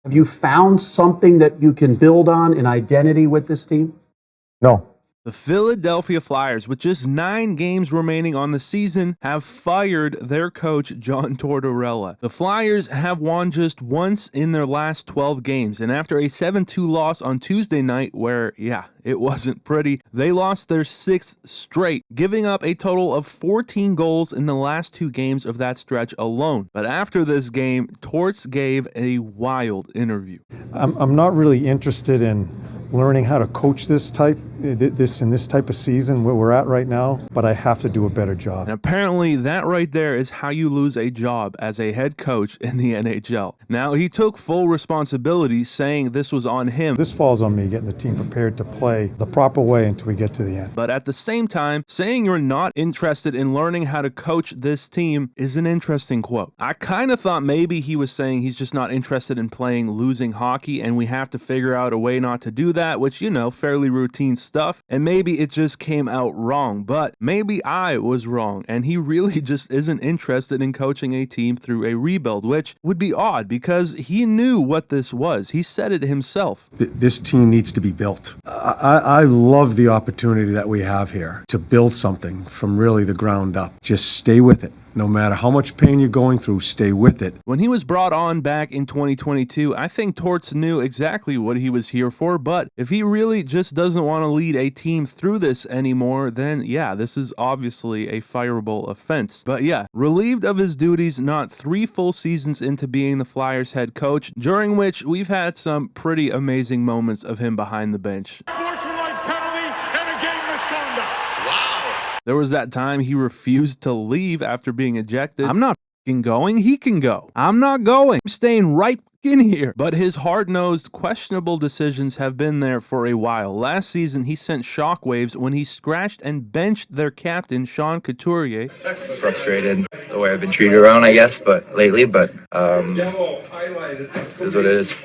Have you found something that you can build on, an identity with this team? No. The Philadelphia Flyers, with just 9 games remaining on the season, have fired their coach, John Tortorella. The Flyers have won just once in their last 12 games, and after a 7-2 loss on Tuesday night, where, it wasn't pretty, they lost their 6th straight, giving up a total of 14 goals in the last 2 games of that stretch alone. But after this game, Torts gave a wild interview. I'm not really interested in learning how to coach this type of season where we're at right now, but I have to do a better job. And apparently that right there is how you lose a job as a head coach in the NHL. Now, he took full responsibility, saying this was on him. This falls on me, getting the team prepared to play the proper way until we get to the end. But at the same time, saying you're not interested in learning how to coach this team is an interesting quote. I kind of thought maybe he was saying he's just not interested in playing losing hockey, and we have to figure out a way not to do that, which, fairly routine stuff, and maybe it just came out wrong, but maybe I was wrong, and he really just isn't interested in coaching a team through a rebuild, which would be odd because he knew what this was. He said it himself. This team needs to be built. I love the opportunity that we have here to build something from really the ground up. Just stay with it. No matter how much pain you're going through, stay with it. When he was brought on back in 2022, I think Torts knew exactly what he was here for, but if he really just doesn't want to lead a team through this anymore, then this is obviously a fireable offense. But relieved of his duties not 3 full seasons into being the Flyers head coach, during which we've had some pretty amazing moments of him behind the bench. There was that time he refused to leave after being ejected. I'm not f***ing going. He can go. I'm not going. I'm staying right in here. But his hard-nosed, questionable decisions have been there for a while. Last season, he sent shockwaves when he scratched and benched their captain, Sean Couturier. Frustrated the way I've been treated around, I guess, lately, it is what it is.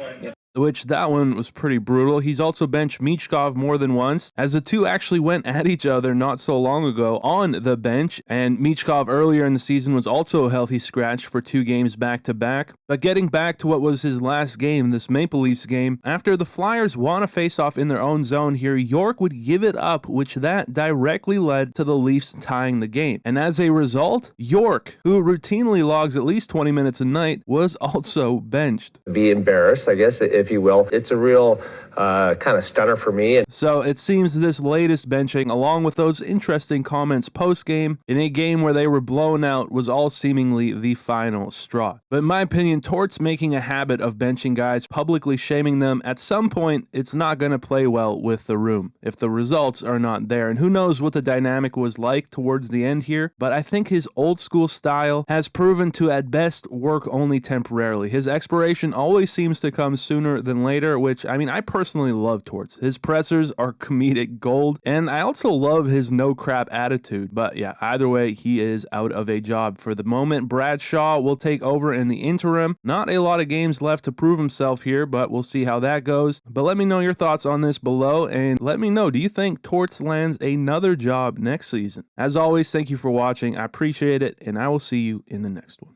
Which that one was pretty brutal. He's also benched Michkov more than once, as the two actually went at each other not so long ago on the bench, and Michkov earlier in the season was also a healthy scratch for 2 games back-to-back. But getting back to what was his last game, this Maple Leafs game, after the Flyers won a face-off in their own zone here, York would give it up, which that directly led to the Leafs tying the game. And as a result, York, who routinely logs at least 20 minutes a night, was also benched. Be embarrassed, I guess, if you will. It's a real kind of stunner for me. So it seems this latest benching, along with those interesting comments post-game, in a game where they were blown out, was all seemingly the final straw. But in my opinion, Torts making a habit of benching guys, publicly shaming them, at some point, it's not going to play well with the room if the results are not there. And who knows what the dynamic was like towards the end here, but I think his old school style has proven to at best work only temporarily. His expiration always seems to come sooner than later, which, I personally love Torts. His pressers are comedic gold, and I also love his no crap attitude. But either way, he is out of a job for the moment. Brad Shaw will take over in the interim. Not a lot of games left to prove himself here, but we'll see how that goes. But let me know your thoughts on this below, and let me know, do you think Torts lands another job next season? As always, thank you for watching. I appreciate it, and I will see you in the next one.